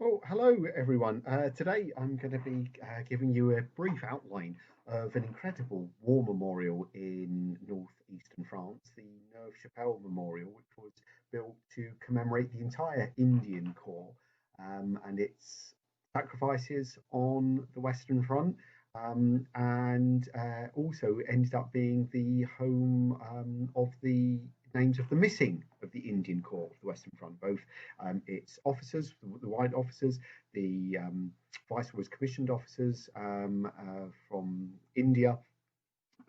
Well, hello everyone. Today I'm going to be giving you a brief outline of an incredible war memorial in northeastern France, the Neuve Chapelle Memorial, which was built to commemorate the entire Indian Corps and its sacrifices on the Western Front, and also ended up being the home of the names of the missing of the Indian Corps of the Western Front, both its officers, the white officers, the viceroy's commissioned officers from India,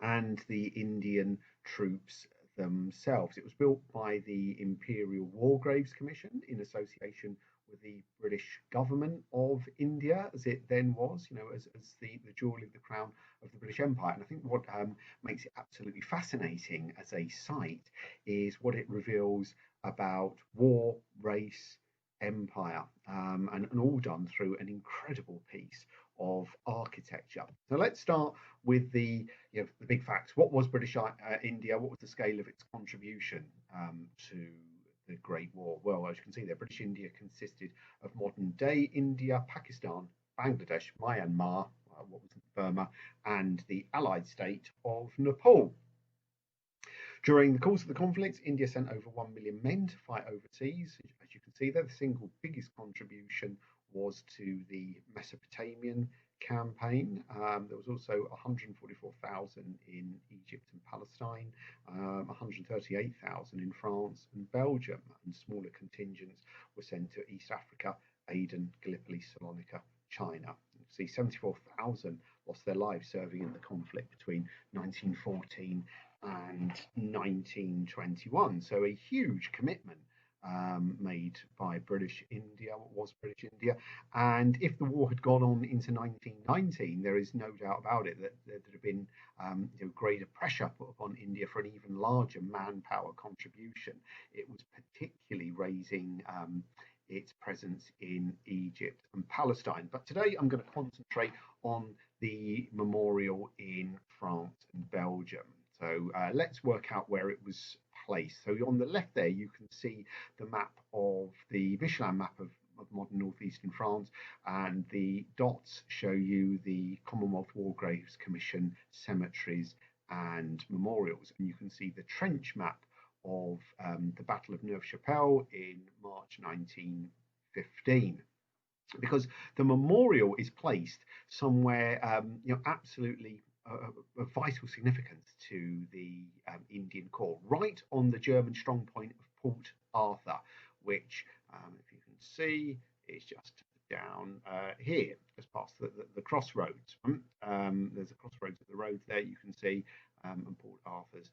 and the Indian troops themselves. It was built by the Imperial War Graves Commission in association with the British government of India, as it then was, as the jewel of the crown of the British Empire. And I think what makes it absolutely fascinating as a site is what it reveals about war, race, empire, and all done through an incredible piece of architecture. So let's start with the big facts. What was British India? What was the scale of its contribution to the Great War? Well, as you can see there, British India consisted of modern day India, Pakistan, Bangladesh, Myanmar, what was Burma, and the allied state of Nepal. During the course of the conflict, India sent over 1 million men to fight overseas. As you can see there, the single biggest contribution was to the Mesopotamian campaign. There was also 144,000 in Egypt and Palestine, 138,000 in France and Belgium, and smaller contingents were sent to East Africa, Aden, Gallipoli, Salonika, China. You see, 74,000 lost their lives serving in the conflict between 1914 and 1921. So a huge commitment made by British India, what was British India. And if the war had gone on into 1919, there is no doubt about it that there would have been greater pressure put upon India for an even larger manpower contribution. It was particularly raising its presence in Egypt and Palestine. But today I'm going to concentrate on the memorial in France and Belgium. So let's work out where it was placed. So on the left there, you can see the map of the Michelin map of modern northeastern France, and the dots show you the Commonwealth War Graves Commission cemeteries and memorials. And you can see the trench map of the Battle of Neuve Chapelle in March 1915, because the memorial is placed somewhere absolutely of vital significance to the Indian Corps, right on the German strong point of Port Arthur, which, if you can see, is just down here, just past the crossroads. There's a crossroads of the roads there, you can see, and Port Arthur's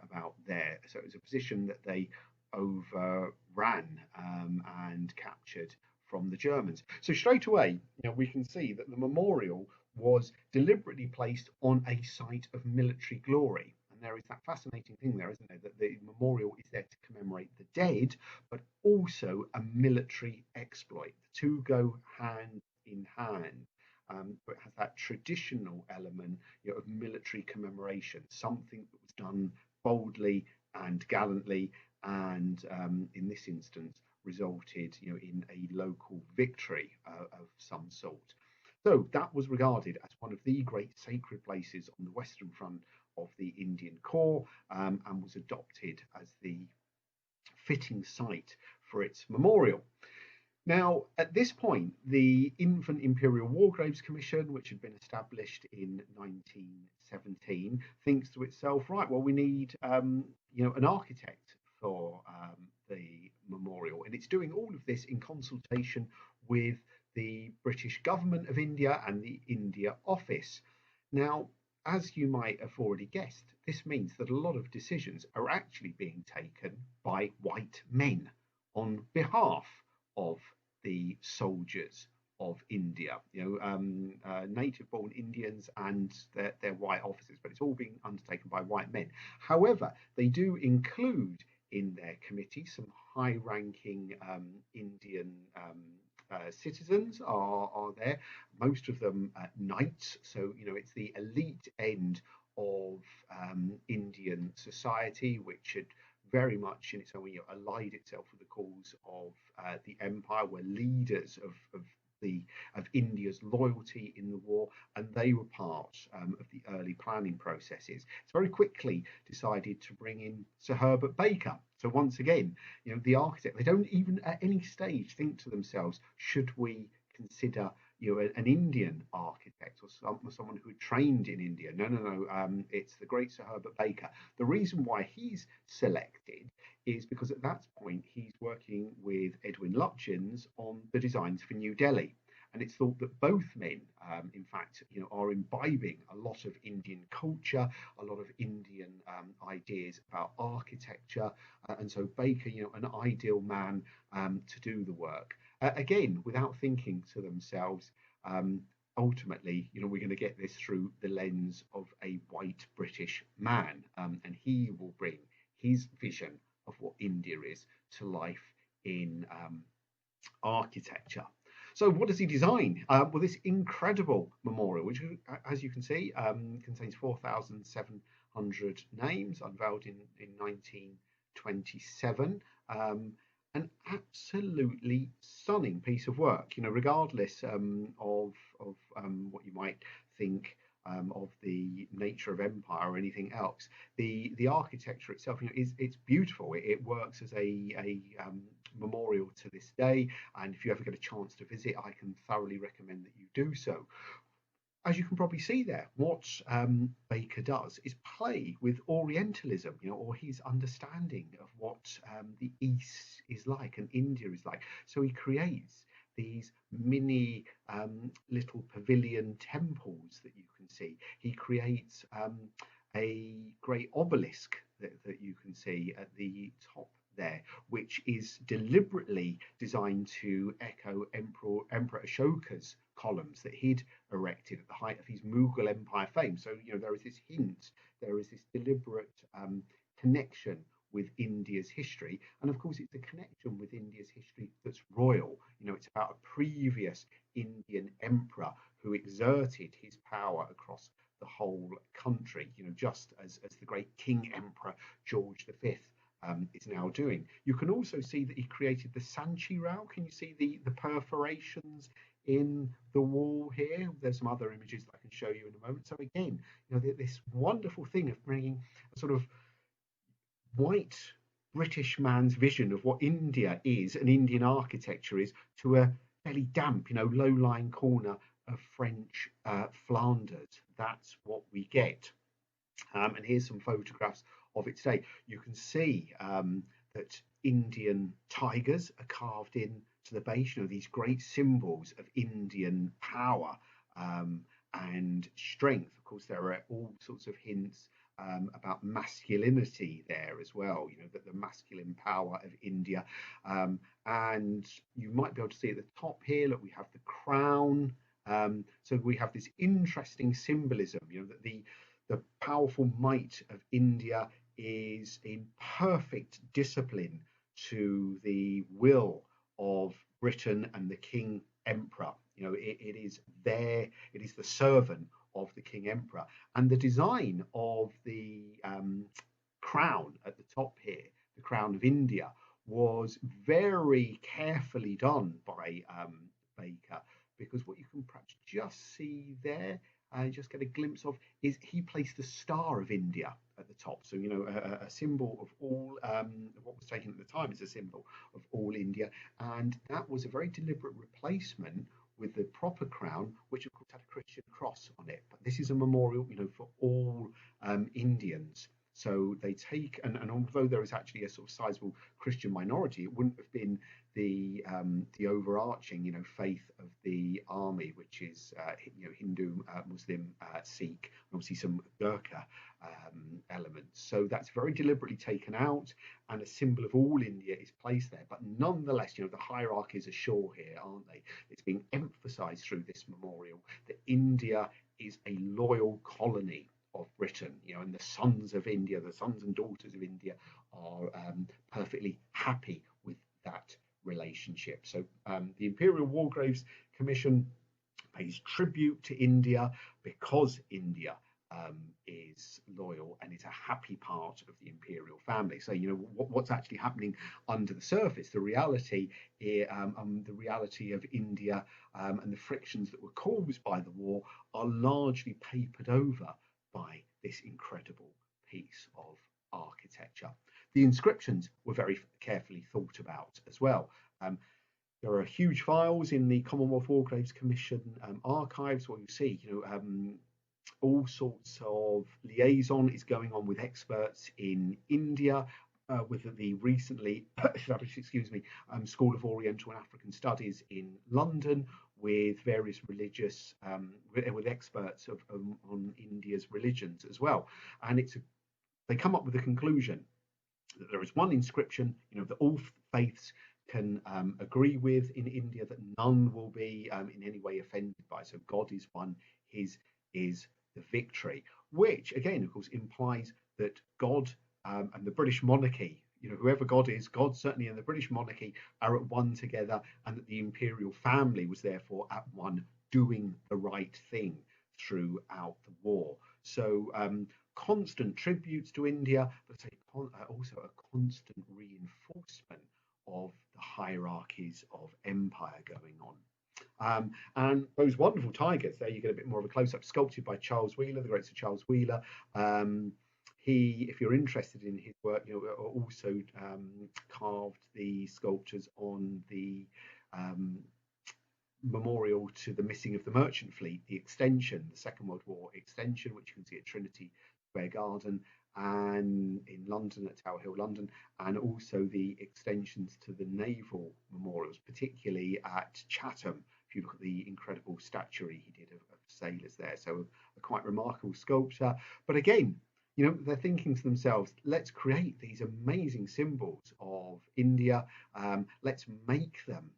about there. So it was a position that they overran and captured from the Germans. So straight away, we can see that the memorial was deliberately placed on a site of military glory. And there is that fascinating thing there, isn't there, that the memorial is there to commemorate the dead, but also a military exploit. The two go hand in hand. But it has that traditional element of military commemoration, something that was done boldly and gallantly, and in this instance resulted in a local victory of some sort. So that was regarded as one of the great sacred places on the Western Front of the Indian Corps, and was adopted as the fitting site for its memorial. Now, at this point, the Infant Imperial War Graves Commission, which had been established in 1917, thinks to itself, right, well, we need an architect for the memorial, and it's doing all of this in consultation with the British government of India and the India Office. Now, as you might have already guessed, this means that a lot of decisions are actually being taken by white men on behalf of the soldiers of India, native-born Indians and their white officers, but it's all being undertaken by white men. However, they do include in their committee some high-ranking Indian citizens are there, most of them knights. So it's the elite end of Indian society, which had very much in its own way, allied itself with the cause of the empire, were leaders of India's loyalty in the war, and they were part of the early planning processes. It's very quickly decided to bring in Sir Herbert Baker. So once again, the architect, they don't even at any stage think to themselves, should we consider an Indian architect or someone who trained in India? No, no, no. It's the great Sir Herbert Baker. The reason why he's selected is because at that point he's working with Edwin Lutyens on the designs for New Delhi. And it's thought that both men, in fact, are imbibing a lot of Indian culture, a lot of Indian ideas about architecture, and so Baker, an ideal man to do the work. Again, without thinking to themselves, ultimately, we're going to get this through the lens of a white British man, and he will bring his vision of what India is to life in architecture. So what does he design? Well, this incredible memorial, which, as you can see, contains 4,700 names, unveiled in 1927. An absolutely stunning piece of work, regardless of what you might think of the nature of empire or anything else. The architecture itself, it's beautiful. It works as a memorial to this day, and if you ever get a chance to visit, I can thoroughly recommend that you do so. As you can probably see there, what Baker does is play with Orientalism, or his understanding of what the East is like and India is like. So he creates these mini little pavilion temples that you can see. He creates a great obelisk that you can see at the top there, which is deliberately designed to echo Emperor Ashoka's columns that he'd erected at the height of his Mughal Empire fame. So, there is this hint, there is this deliberate connection with India's history. And of course, it's a connection with India's history that's royal. It's about a previous Indian emperor who exerted his power across the whole country, just as the great King Emperor George V is now doing. You can also see that he created the Sanchi Rao. Can you see the perforations in the wall here? There's some other images that I can show you in a moment. So again, this wonderful thing of bringing a sort of white British man's vision of what India is and Indian architecture is to a fairly damp, low-lying corner of French Flanders. That's what we get. And here's some photographs of it today. You can see that Indian tigers are carved in to the base, these great symbols of Indian power and strength. Of course, there are all sorts of hints about masculinity there as well, that the masculine power of India. And you might be able to see at the top here, look, we have the crown. So we have this interesting symbolism, that the powerful might of India is in perfect discipline to the will of Britain and the King Emperor. It is there, it is the servant of the King Emperor. And the design of the crown at the top here, the crown of India, was very carefully done by Baker, because what you can perhaps just see there, just get a glimpse of, is he placed the Star of India at the top. So, a symbol of all, what was taken at the time is a symbol of all India. And that was a very deliberate replacement with the proper crown, which of course had a Christian cross on it. But this is a memorial, for all Indians. So they take, and although there is actually a sort of sizable Christian minority, it wouldn't have been the overarching, faith of the army, which is Hindu, Muslim, Sikh, and obviously some Gurkha elements. So that's very deliberately taken out, and a symbol of all India is placed there. But nonetheless, the hierarchies are sure here, aren't they? It's being emphasised through this memorial that India is a loyal colony of Britain, and the sons of India, the sons and daughters of India, are perfectly happy with that relationship. So the Imperial War Graves Commission pays tribute to India because India is loyal and is a happy part of the imperial family. So what's actually happening under the surface, the reality of India and the frictions that were caused by the war are largely papered over by this incredible piece of architecture. The inscriptions were very carefully thought about as well. There are huge files in the Commonwealth War Graves Commission archives where you see, all sorts of liaison is going on with experts in India, with the recently established, School of Oriental and African Studies in London, with various religious, with experts on India's religions as well. And they come up with a conclusion that there is one inscription, that all faiths can agree with in India, that none will be in any way offended by. So God is one, his is the victory, which again, of course, implies that God and the British monarchy, whoever God is, God certainly and the British monarchy are at one together, and that the imperial family was therefore at one, doing the right thing throughout the war. So constant tributes to India, but also a constant reinforcement of the hierarchies of empire going on. And those wonderful tigers, there you get a bit more of a close-up, sculpted by Charles Wheeler, the great Sir Charles Wheeler. He, if you're interested in his work, also carved the sculptures on the memorial to the missing of the merchant fleet, the extension, the Second World War extension, which you can see at Trinity Square Garden and in London at Tower Hill, London, and also the extensions to the naval memorials, particularly at Chatham. If you look at the incredible statuary he did of sailors there, so a quite remarkable sculpture. But again, they're thinking to themselves, let's create these amazing symbols of India. Let's make them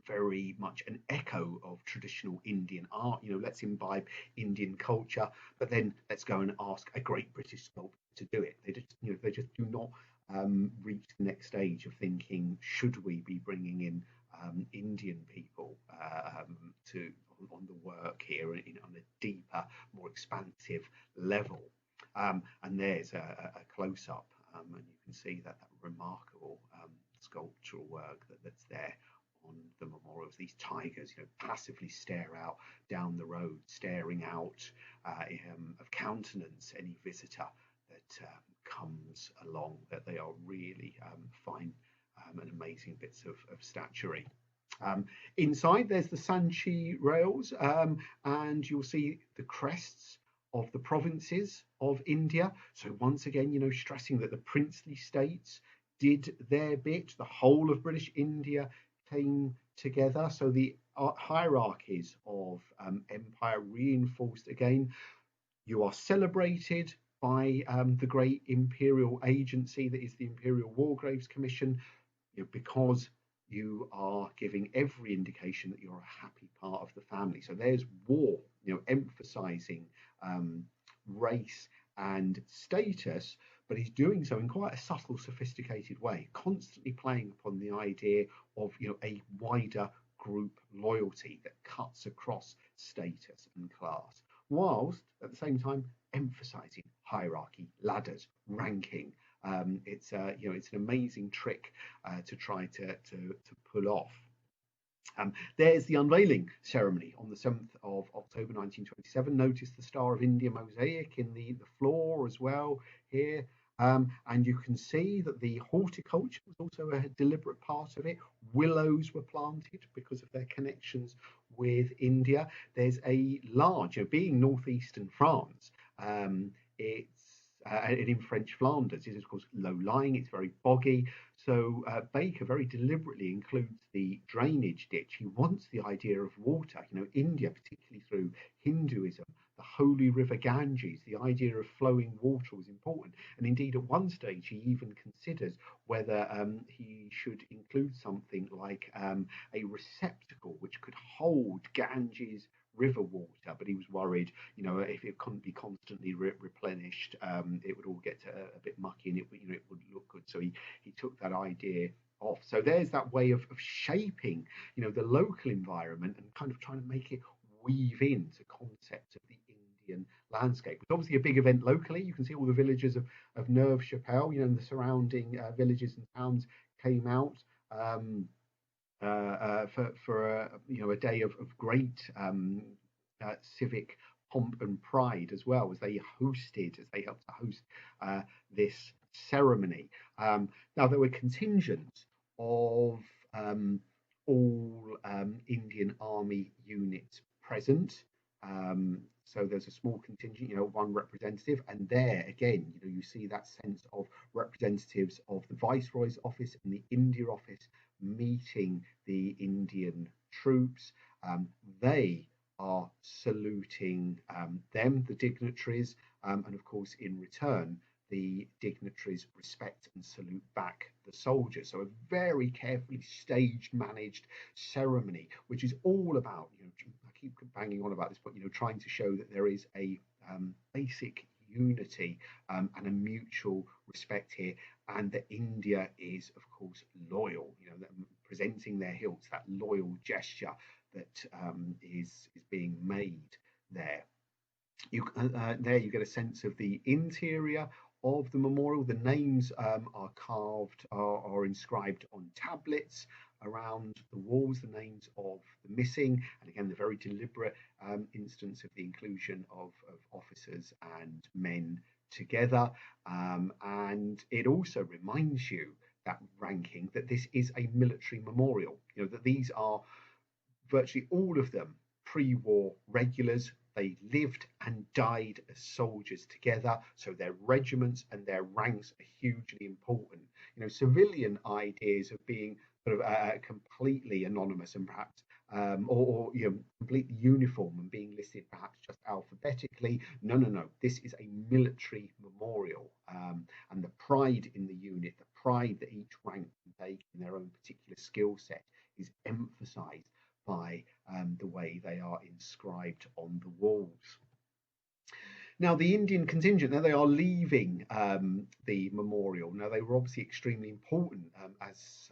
very much an echo of traditional Indian art. Let's imbibe Indian culture, but then let's go and ask a great British sculptor to do it. They just do not reach the next stage of thinking, should we be bringing in Indian people on the work here on a deeper, more expansive level. And there's a close-up, and you can see that remarkable sculptural work that's there on the memorials. These tigers, passively stare out down the road, staring out of countenance any visitor that comes along. That they are really fine and amazing bits of statuary. Inside, there's the Sanchi rails, and you'll see the crests of the provinces of India. So once again, stressing that the princely states did their bit. The whole of British India came together. So the hierarchies of empire reinforced again. You are celebrated by the great imperial agency that is the Imperial War Graves Commission, because you are giving every indication that you're a happy part of the family. So there's war, emphasizing race and status, but he's doing so in quite a subtle, sophisticated way, constantly playing upon the idea of a wider group loyalty that cuts across status and class, whilst at the same time emphasizing hierarchy, ladders, ranking. It's an amazing trick to try to pull off. There's the unveiling ceremony on the 7th of October 1927. Notice the Star of India mosaic in the floor as well here. And you can see that the horticulture was also a deliberate part of it. Willows were planted because of their connections with India. There's a large, being northeastern France, it's and in French Flanders, it is of course low-lying, it's very boggy. So Baker very deliberately includes the drainage ditch. He wants the idea of water. India, particularly through Hinduism, the holy river Ganges, the idea of flowing water was important. And indeed, at one stage, he even considers whether he should include something like a receptacle which could hold Ganges river water, but he was worried, if it couldn't be constantly replenished, it would all get a bit mucky and it wouldn't look good. So he took that idea off. So there's that way of shaping, the local environment and kind of trying to make it weave into concepts of the Indian landscape. It's obviously a big event locally. You can see all the villagers of Neuve, Chapelle, and the surrounding villages and towns came out. For a day of great civic pomp and pride, as well, as they helped to host this ceremony. Now there were contingents of all Indian Army units present. So there's a small contingent, one representative, and there again, you see that sense of representatives of the Viceroy's office and the India office meeting the Indian troops. They are saluting them, the dignitaries, and of course, in return, the dignitaries respect and salute back the soldiers. So a very carefully staged, managed ceremony, which is all about, I keep banging on about this, but trying to show that there is a basic unity and a mutual respect here, and that India is, of course, loyal. Presenting their hilts, that loyal gesture that is being made there. There you get a sense of the interior of the memorial. The names are carved, are inscribed on tablets around the walls, the names of the missing, and again, the very deliberate instance of the inclusion of officers and men together. And it also reminds you, that ranking, that this is a military memorial, that these are virtually all of them pre-war regulars. They lived and died as soldiers together, so their regiments and their ranks are hugely important. Civilian ideas of being sort of completely anonymous and perhaps or completely uniform and being listed perhaps just alphabetically. No. This is a military memorial, and the pride in the unit, the pride that each rank can take in their own particular skill set, is emphasised by the way they are inscribed on the walls. Now, the Indian contingent, now they are leaving the memorial. Now, they were obviously extremely important as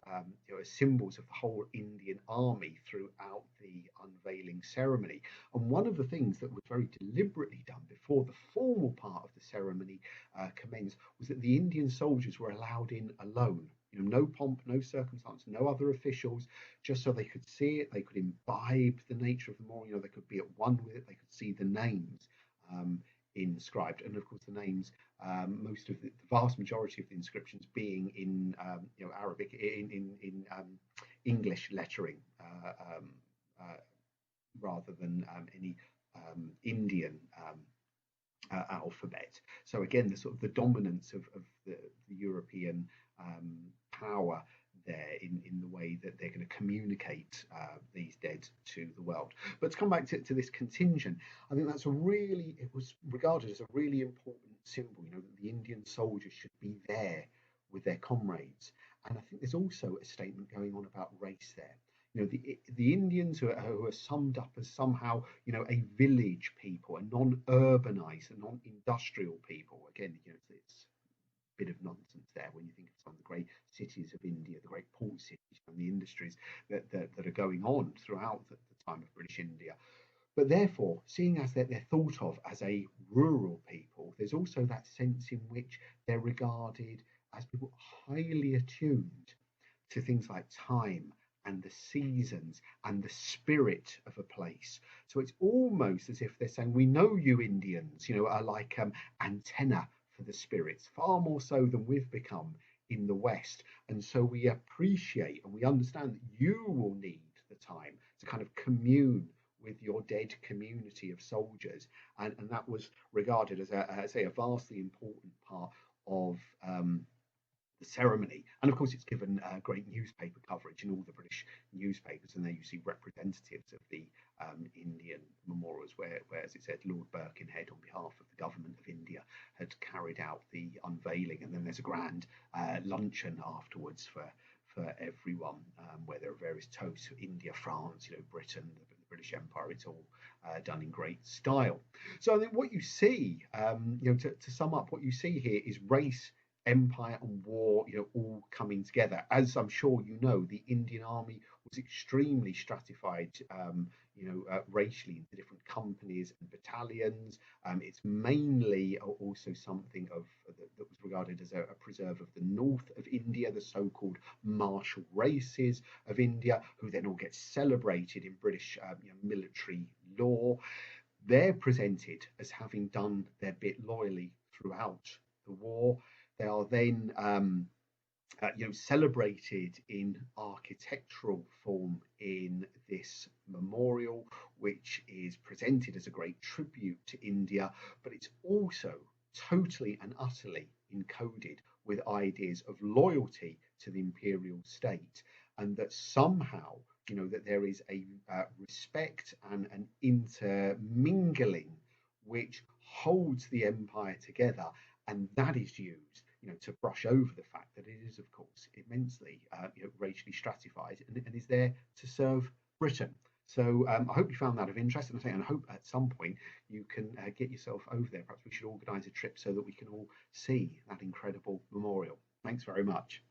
symbols of the whole Indian army throughout the unveiling ceremony. And one of the things that was very deliberately done before the formal part of the ceremony commenced was that the Indian soldiers were allowed in alone. No pomp, no circumstance, no other officials, just so they could see it, they could imbibe the nature of the memorial, they could be at one with it, they could see the names inscribed, and of course the names, most of the vast majority of the inscriptions being in Arabic, in English lettering, rather than any Indian alphabet. So again, the sort of the dominance of the European power there in the way that they're going to communicate these dead to the world. But to come back to this contingent, I think it was regarded as a really important symbol, that the Indian soldiers should be there with their comrades. And I think there's also a statement going on about race there. The Indians who are summed up as somehow, a village people, a non-urbanized, a non-industrial people. Again, it's a bit of nonsense there when you think of some of the great cities of India, the great port cities, and the industries that are going on throughout the time of British India. But therefore, seeing as they're thought of as a rural people, there's also that sense in which they're regarded as people highly attuned to things like time and the seasons and the spirit of a place. So it's almost as if they're saying, we know you Indians, are like antenna for the spirits, far more so than we've become in the West. And so we appreciate and we understand that you will need the time to kind of commune with your dead community of soldiers. And that was regarded as a vastly important part of the ceremony. And of course, it's given great newspaper coverage in all the British newspapers, and there you see representatives of the Indian memorials, where, as it said, Lord Birkenhead, on behalf of the government of India, had carried out the unveiling. And then there's a grand luncheon afterwards for everyone, where there are various toasts for India, France, Britain, the British Empire. It's all done in great style. So I think what you see, to sum up, what you see here is race, empire and war, all coming together. As I'm sure you know, the Indian Army was extremely stratified, racially into different companies and battalions. It's mainly also something that was regarded as a preserve of the north of India, the so-called martial races of India, who then all get celebrated in British military law. They're presented as having done their bit loyally throughout the war. They are then celebrated in architectural form in this memorial, which is presented as a great tribute to India, but it's also totally and utterly encoded with ideas of loyalty to the imperial state, and that somehow, that there is a respect and an intermingling which holds the empire together, and that is used, to brush over the fact that it is, of course, immensely, racially stratified, and is there to serve Britain. So I hope you found that of interest, and I hope at some point you can get yourself over there. Perhaps we should organise a trip so that we can all see that incredible memorial. Thanks very much.